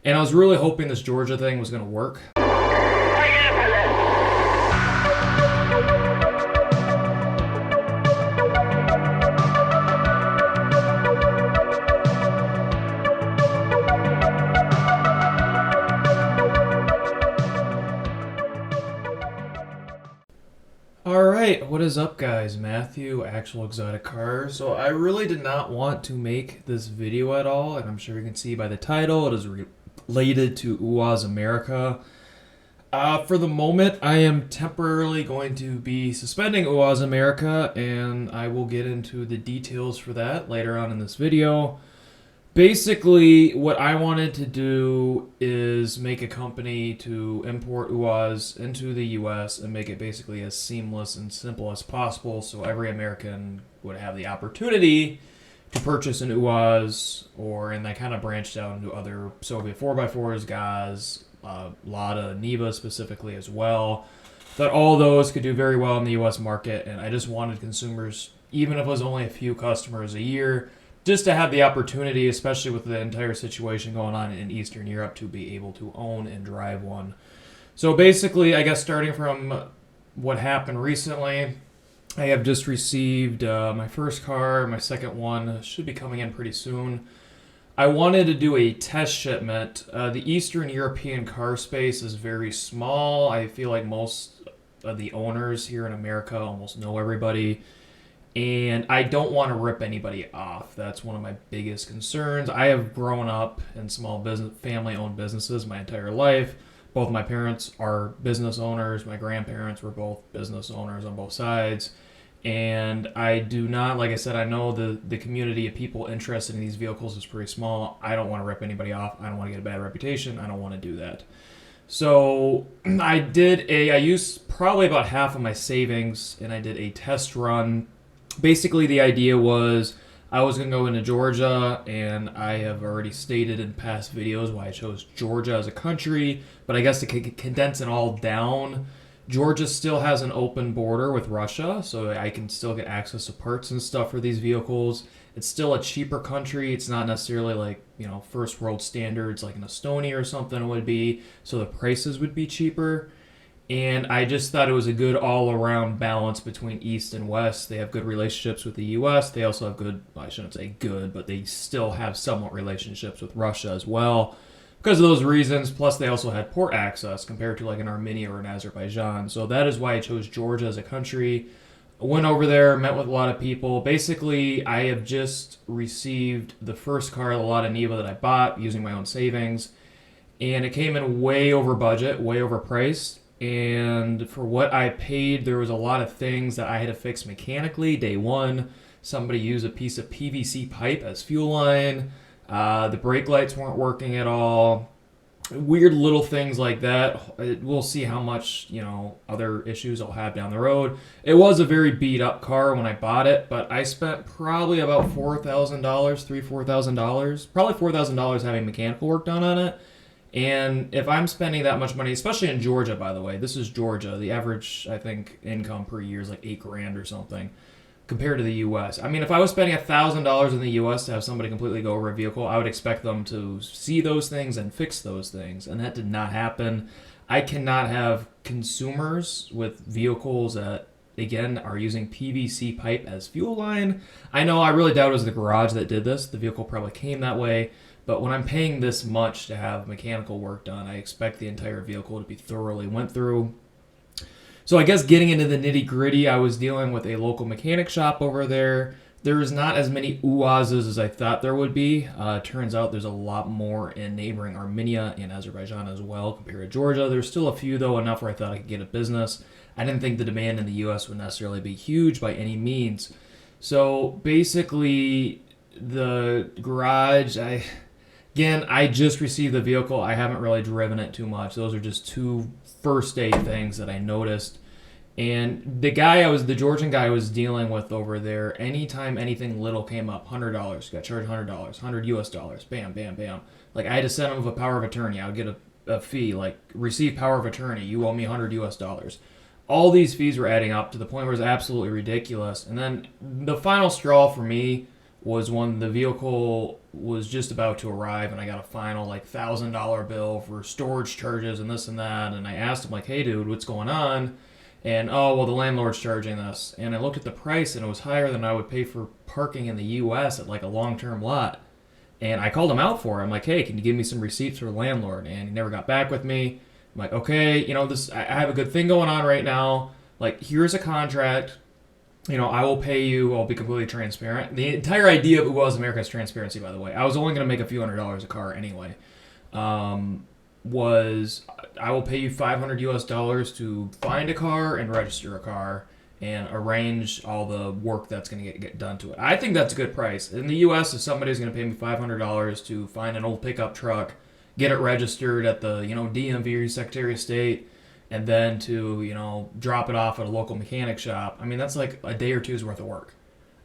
And I was really hoping this Georgia thing was going to work. Alright, what is up guys? Matthew, Actual Exotic Cars. So I really did not want to make this video at all, and I'm sure you can see by the title, it is related to UAZ America. For the moment, I am temporarily going to be suspending UAZ America, and I will get into the details for that later on in this video. Basically, what I wanted to do is make a company to import UAZ into the US and make it basically as seamless and simple as possible so every American would have the opportunity to purchase an UAZ, and I kind of branched out into other Soviet 4x4s, GAZ, Lada, Niva specifically as well. That all those could do very well in the US market, and I just wanted consumers, even if it was only a few customers a year, just to have the opportunity, especially with the entire situation going on in Eastern Europe, to be able to own and drive one. So basically, I guess starting from what happened recently, I have just received my first car. My second one should be coming in pretty soon. I wanted to do a test shipment. The Eastern European car space is very small. I feel like most of the owners here in America almost know everybody. And I don't want to rip anybody off. That's one of my biggest concerns. I have grown up in small business, family-owned businesses my entire life. Both my parents are business owners. My grandparents were both business owners on both sides. And I do not, like I said, I know the community of people interested in these vehicles is pretty small. I don't want to rip anybody off. I don't want to get a bad reputation. I don't want to do that. So I used probably about half of my savings, and I did a test run. Basically, the idea was I was going to go into Georgia, and I have already stated in past videos why I chose Georgia as a country, but I guess to condense it all down, Georgia still has an open border with Russia, so I can still get access to parts and stuff for these vehicles. It's still a cheaper country. It's not necessarily like, first world standards like in Estonia or something would be, so the prices would be cheaper. And I just thought it was a good all-around balance between East and West. They have good relationships with the U.S. They also have good, well, I shouldn't say good, but they still have somewhat relationships with Russia as well because of those reasons. Plus, they also had port access compared to like an Armenia or an Azerbaijan. So that is why I chose Georgia as a country. I went over there, met with a lot of people. Basically, I have just received the first car, the Lada Niva that I bought using my own savings. And it came in way over budget, way overpriced. And for what I paid, there was a lot of things that I had to fix mechanically. Day one, somebody used a piece of PVC pipe as fuel line. The brake lights weren't working at all. Weird little things like that. We'll see how much, other issues I'll have down the road. It was a very beat up car when I bought it, but I spent probably about $4,000, $4,000, probably $4,000 having mechanical work done on it. And if I'm spending that much money, especially in Georgia, by the way, this is Georgia. The average, I think, income per year is like $8,000 or something compared to the U.S. I mean, if I was spending $1,000 in the U.S. to have somebody completely go over a vehicle, I would expect them to see those things and fix those things. And that did not happen. I cannot have consumers with vehicles that, again, are using PVC pipe as fuel line. I know, I really doubt it was the garage that did this. The vehicle probably came that way. But when I'm paying this much to have mechanical work done, I expect the entire vehicle to be thoroughly went through. So I guess getting into the nitty gritty, I was dealing with a local mechanic shop over there. There's not as many UAZs as I thought there would be. Turns out there's a lot more in neighboring Armenia and Azerbaijan as well compared to Georgia. There's still a few, though, enough where I thought I could get a business. I didn't think the demand in the U.S. would necessarily be huge by any means. So basically, the garage, I just received the vehicle. I haven't really driven it too much. Those are just two first day things that I noticed. And the Georgian guy I was dealing with over there, anytime anything little came up, $100, got charged $100, $100 bam, bam, bam. Like I had to send him a power of attorney. I would get a fee, like receive power of attorney. You owe me $100. All these fees were adding up to the point where it was absolutely ridiculous. And then the final straw for me was when the vehicle was just about to arrive, and I got a final like $1,000 bill for storage charges and this and that. And I asked him like, "Hey, dude, what's going on?" And oh, well, the landlord's charging this. And I looked at the price, and it was higher than I would pay for parking in the U.S. at like a long-term lot. And I called him out for it. I'm like, "Hey, can you give me some receipts for the landlord?" And he never got back with me. I'm like, "Okay, this I have a good thing going on right now. Like, here's a contract. I will pay you. I'll be completely transparent." The entire idea of UAZ America is transparency, by the way. I was only going to make a few $100s a car anyway. Was I will pay you $500 to find a car and register a car and arrange all the work that's going to get done to it. I think that's a good price. In the U.S., if somebody's going to pay me $500 to find an old pickup truck, get it registered at the DMV, Secretary of State, and then to drop it off at a local mechanic shop, I mean, that's like a day or two's worth of work.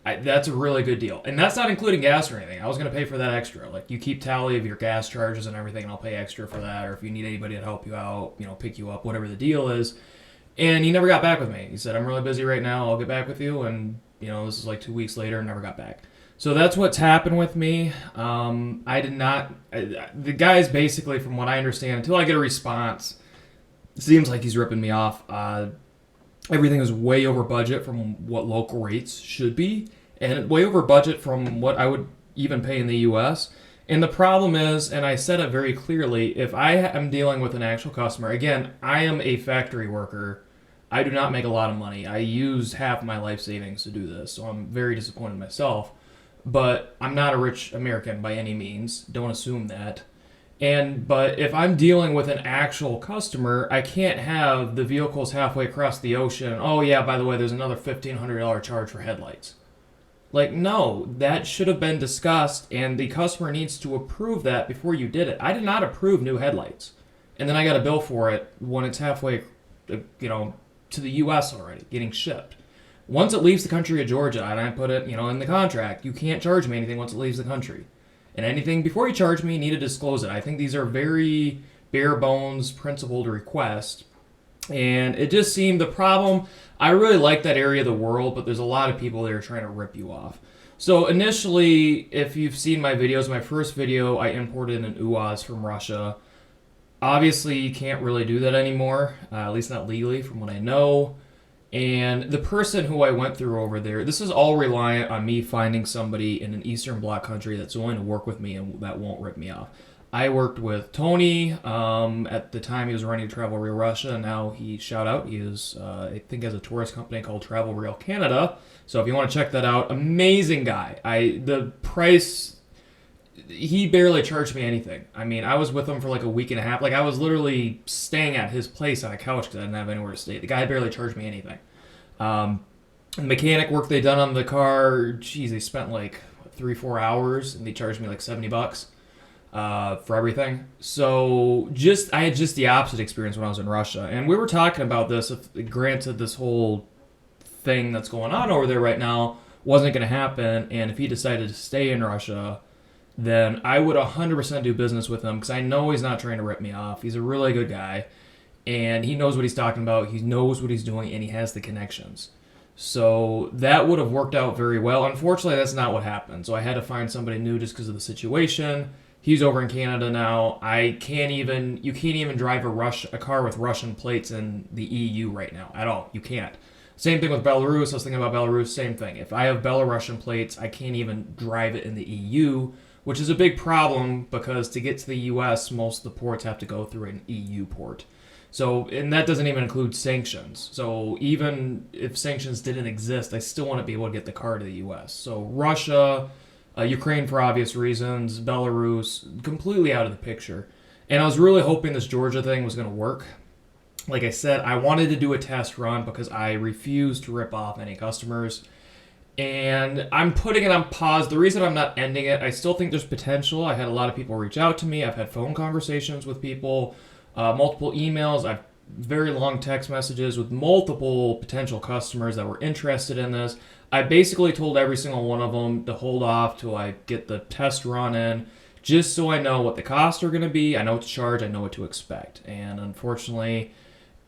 That's a really good deal. And that's not including gas or anything. I was going to pay for that extra. Like, you keep tally of your gas charges and everything, and I'll pay extra for that. Or if you need anybody to help you out, pick you up, whatever the deal is. And he never got back with me. He said, "I'm really busy right now. I'll get back with you." And, this is like 2 weeks later, and never got back. So that's what's happened with me. I did not... the guy's basically, from what I understand, until I get a response, it seems like he's ripping me off. Everything is way over budget from what local rates should be, and way over budget from what I would even pay in the U.S. And the problem is, and I said it very clearly, if I am dealing with an actual customer, again, I am a factory worker. I do not make a lot of money. I use half my life savings to do this, so I'm very disappointed in myself. But I'm not a rich American by any means. Don't assume that. But if I'm dealing with an actual customer, I can't have the vehicles halfway across the ocean. "Oh yeah, by the way, there's another $1,500 charge for headlights." Like, no, that should have been discussed, and the customer needs to approve that before you did it. I did not approve new headlights, and then I got a bill for it when it's halfway, to the U.S. already, getting shipped. Once it leaves the country of Georgia, and I put it, in the contract, you can't charge me anything once it leaves the country. And anything before you charge me, you need to disclose it. I think these are very bare bones principled requests. And it just seemed the problem. I really like that area of the world, but there's a lot of people that are trying to rip you off. So initially, if you've seen my videos, my first video, I imported an UAZ from Russia. Obviously, you can't really do that anymore, at least not legally from what I know. And the person who I went through over there, this is all reliant on me finding somebody in an Eastern Bloc country that's willing to work with me and that won't rip me off. I worked with Tony. At the time, he was running Travel Real Russia. Now shout out, he is, I think, has a tourist company called Travel Real Canada. So if you want to check that out, amazing guy. The price, he barely charged me anything. I mean, I was with him for like a week and a half. Like, I was literally staying at his place on a couch because I didn't have anywhere to stay. The guy barely charged me anything. The mechanic work they done on the car, geez, they spent like 3-4 hours, and they charged me like $70 for everything. So I had just the opposite experience when I was in Russia. And we were talking about this. If granted, this whole thing that's going on over there right now wasn't going to happen, and if he decided to stay in Russia, then I would 100% do business with him, because I know he's not trying to rip me off. He's a really good guy, and he knows what he's talking about. He knows what he's doing, and he has the connections. So that would have worked out very well. Unfortunately, that's not what happened. So I had to find somebody new just because of the situation. He's over in Canada now. You can't even drive a car with Russian plates in the EU right now at all. You can't. Same thing with Belarus. I was thinking about Belarus, same thing. If I have Belarusian plates, I can't even drive it in the EU, which is a big problem because to get to the US, most of the ports have to go through an EU port. So, and that doesn't even include sanctions. So even if sanctions didn't exist, I still want to be able to get the car to the US. So Russia, Ukraine for obvious reasons, Belarus, completely out of the picture. And I was really hoping this Georgia thing was going to work. Like I said, I wanted to do a test run because I refuse to rip off any customers. And I'm putting it on pause. The reason I'm not ending it, I still think there's potential. I had a lot of people reach out to me. I've had phone conversations with people, multiple emails. I've very long text messages with multiple potential customers that were interested in this. I basically told every single one of them to hold off till I get the test run in, just so I know what the costs are going to be. I know what to charge. I know what to expect. And unfortunately,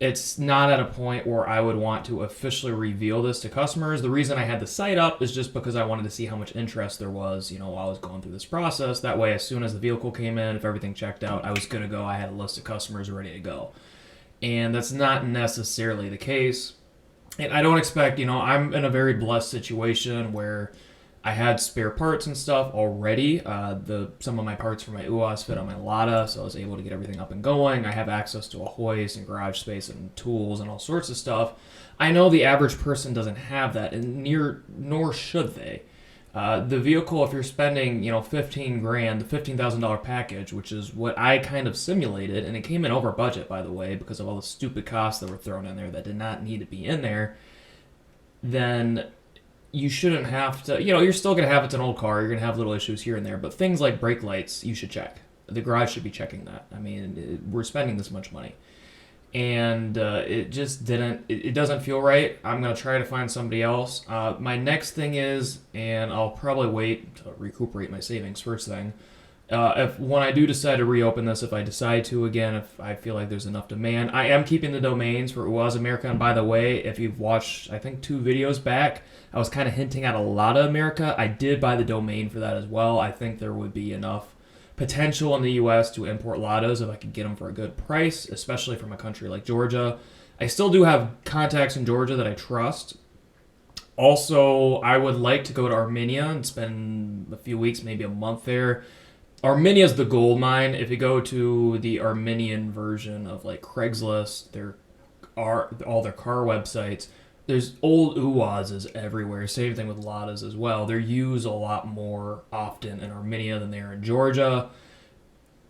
it's not at a point where I would want to officially reveal this to customers. The reason I had the site up is just because I wanted to see how much interest there was, while I was going through this process. That way, as soon as the vehicle came in, if everything checked out, I was going to go. I had a list of customers ready to go. And that's not necessarily the case. And I don't expect, I'm in a very blessed situation where I had spare parts and stuff already. Some of my parts for my UAZ fit on my Lada, so I was able to get everything up and going. I have access to a hoist and garage space and tools and all sorts of stuff. I know the average person doesn't have that, and nor should they. The vehicle, if you're spending, 15 grand, the $15,000 package, which is what I kind of simulated, and it came in over budget, by the way, because of all the stupid costs that were thrown in there that did not need to be in there, then you shouldn't have to, you're still going to have, it's an old car, you're going to have little issues here and there, but things like brake lights, you should check. The garage should be checking that. I mean, we're spending this much money. And it just it doesn't feel right. I'm going to try to find somebody else. My next thing is, and I'll probably wait to recuperate my savings first thing, when I do decide to reopen this, if I decide to again, if I feel like there's enough demand, I am keeping the domains for UAZ America. And by the way, if you've watched, I think 2 videos back, I was kind of hinting at a Lada America. I did buy the domain for that as well. I think there would be enough potential in the U.S. to import Ladas if I could get them for a good price, especially from a country like Georgia. I still do have contacts in Georgia that I trust. Also, I would like to go to Armenia and spend a few weeks, maybe a month there. Armenia is the gold mine. If you go to the Armenian version of like Craigslist, all their car websites, there's old UAZs everywhere. Same thing with Ladas as well. They're used a lot more often in Armenia than they are in Georgia.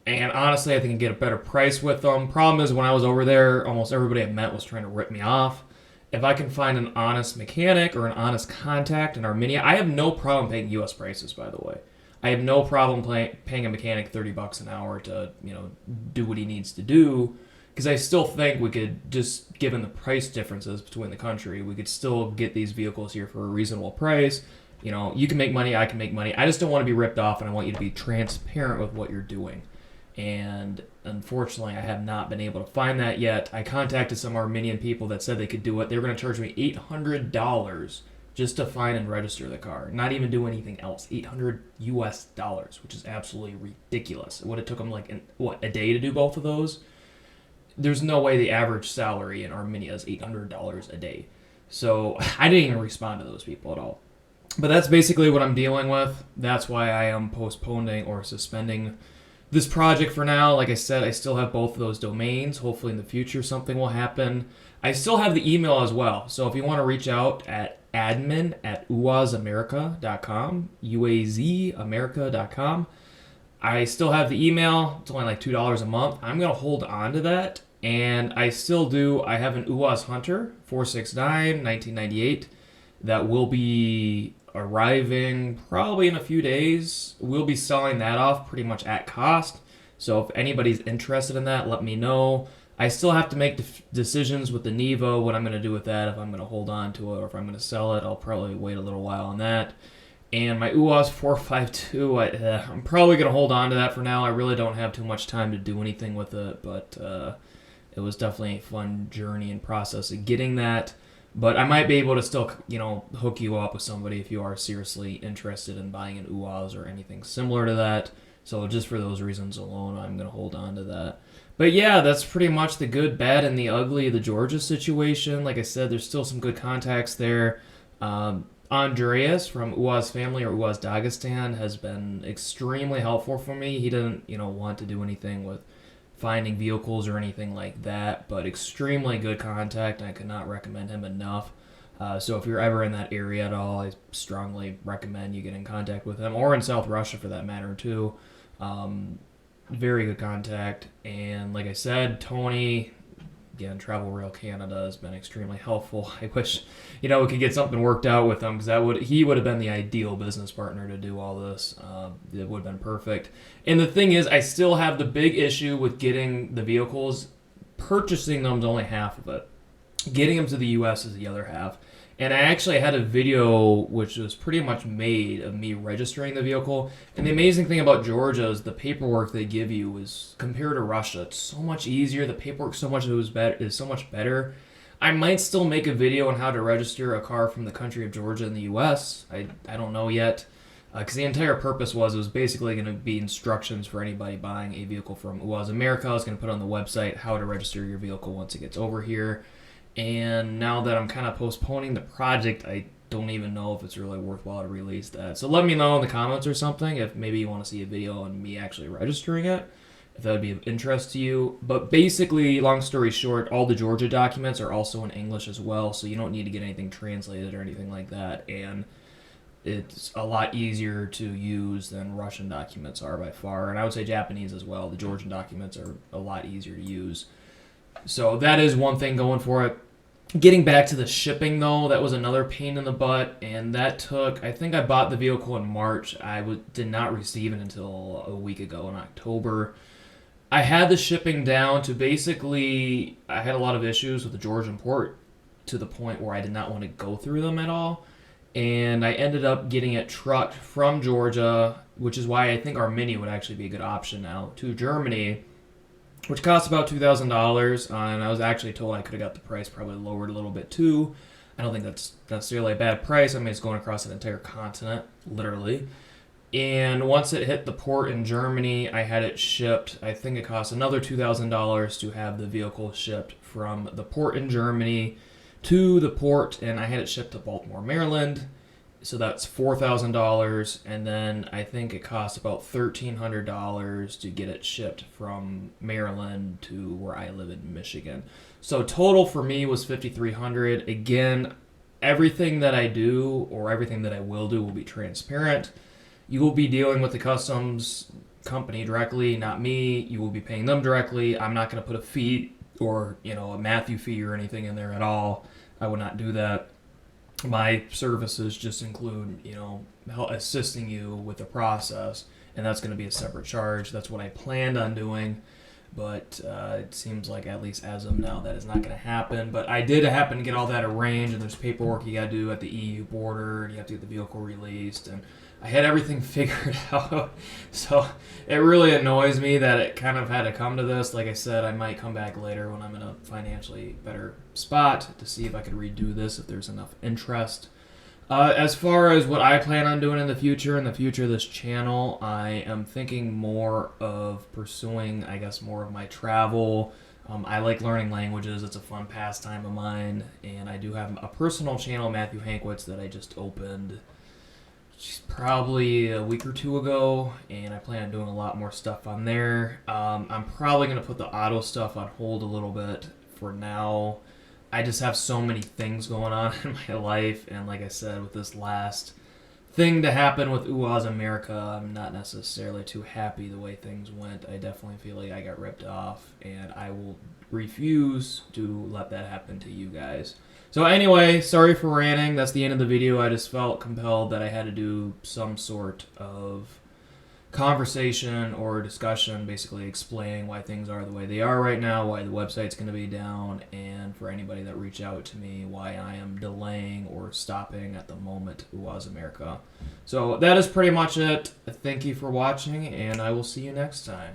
And honestly, I think I can get a better price with them. Problem is, when I was over there, almost everybody I met was trying to rip me off. If I can find an honest mechanic or an honest contact in Armenia, I have no problem paying U.S. prices, by the way. I have no problem paying a mechanic $30 an hour to, do what he needs to do. Because I still think we could, just given the price differences between the country, we could still get these vehicles here for a reasonable price. You can make money, I can make money. I just don't want to be ripped off, and I want you to be transparent with what you're doing. And unfortunately, I have not been able to find that yet. I contacted some Armenian people that said they could do it. They were going to charge me $800 just to find and register the car, not even do anything else. $800 US, which is absolutely ridiculous. It would have took them a day to do both of those. There's no way the average salary in Armenia is $800 a day. So I didn't even respond to those people at all. But that's basically what I'm dealing with. That's why I am postponing or suspending this project for now. Like I said, I still have both of those domains. Hopefully in the future something will happen. I still have the email as well. So if you want to reach out at admin@uazamerica.com, UAZamerica.com. I still have the email. It's only like $2 a month. I'm going to hold on to that. And I still do. I have an UAZ Hunter 469 1998 that will be arriving probably in a few days. We'll be selling that off pretty much at cost. So if anybody's interested in that, let me know. I still have to make decisions with the Nevo, what I'm going to do with that, if I'm going to hold on to it or if I'm going to sell it. I'll probably wait a little while on that. And my UAZ 452, I'm probably going to hold on to that for now. I really don't have too much time to do anything with it, but it was definitely a fun journey and process of getting that. But I might be able to still, hook you up with somebody if you are seriously interested in buying an UAZ or anything similar to that. So just for those reasons alone, I'm going to hold on to that. But yeah, that's pretty much the good, bad, and the ugly of the Georgia situation. Like I said, there's still some good contacts there. Andreas from UAZ Family or UAZ Dagestan has been extremely helpful for me. He didn't, want to do anything with finding vehicles or anything like that, but extremely good contact, and I could not recommend him enough. So if you're ever in that area at all, I strongly recommend you get in contact with him, or in South Russia for that matter too. Very good contact. And like I said, Tony, again, Travel Rail Canada has been extremely helpful. I wish, we could get something worked out with him, because he would have been the ideal business partner to do all this. It would have been perfect. And the thing is, I still have the big issue with getting the vehicles. Purchasing them is only half of it. Getting them to the U.S. is the other half. And I actually had a video which was pretty much made of me registering the vehicle. And the amazing thing about Georgia is the paperwork they give you is, compared to Russia, it's so much easier. The paperwork is so much better. I might still make a video on how to register a car from the country of Georgia in the U.S. I don't know yet. Because the entire purpose was, it was basically going to be instructions for anybody buying a vehicle from UAZ America. I was going to put on the website how to register your vehicle once it gets over here. And now that I'm kind of postponing the project, I don't even know if it's really worthwhile to release that. So let me know in the comments or something if maybe you want to see a video on me actually registering it, if that would be of interest to you. But basically, long story short, all the Georgia documents are also in English as well, so you don't need to get anything translated or anything like that. And it's a lot easier to use than Russian documents are by far. And I would say Japanese as well. The Georgian documents are a lot easier to use. So that is one thing going for it. Getting back to the shipping, though, that was another pain in the butt. And that took, I think I bought the vehicle in March. Did not receive it until a week ago in October. I had the shipping down to basically, I had a lot of issues with the Georgian port to the point where I did not want to go through them at all. And I ended up getting it trucked from Georgia, which is why I think our Mini would actually be a good option now, to Germany, which costs about $2,000. And I was actually told I could have got the price probably lowered a little bit too. I don't think that's necessarily a bad price. I mean, it's going across an entire continent, literally. And once it hit the port in Germany, I had it shipped. I think it cost another $2,000 to have the vehicle shipped from the port in Germany to the port, and I had it shipped to Baltimore, Maryland. So that's $4,000, and then I think it cost about $1,300 to get it shipped from Maryland to where I live in Michigan. So total for me was $5,300. Again, everything that I do or everything that I will do will be transparent. You will be dealing with the customs company directly, not me. You will be paying them directly. I'm not going to put a fee or a Matthew fee or anything in there at all. I would not do that. My services just include assisting you with the process, and that's going to be a separate charge. That's what I planned on doing, but it seems like, at least as of now, that is not going to happen. But I did happen to get all that arranged, and there's paperwork you got to do at the EU border, and you have to get the vehicle released, and I had everything figured out. So it really annoys me that it kind of had to come to this. Like I said, I might come back later when I'm in a financially better spot to see if I could redo this if there's enough interest. As far as what I plan on doing in the future of this channel, I am thinking more of pursuing, I guess, more of my travel. I like learning languages. It's a fun pastime of mine. And I do have a personal channel, Matthew Hankwitz, that I just opened probably a week or two ago, and I plan on doing a lot more stuff on there. I'm probably going to put the auto stuff on hold a little bit for now. I just have so many things going on in my life, and like I said, with this last thing to happen with UAZ America, I'm not necessarily too happy the way things went. I definitely feel like I got ripped off, and I will refuse to let that happen to you guys. So anyway, sorry for ranting. That's the end of the video. I just felt compelled that I had to do some sort of conversation or discussion, basically explaining why things are the way they are right now, why the website's going to be down, and for anybody that reached out to me, why I am delaying or stopping at the moment UAZ America. So that is pretty much it. Thank you for watching, and I will see you next time.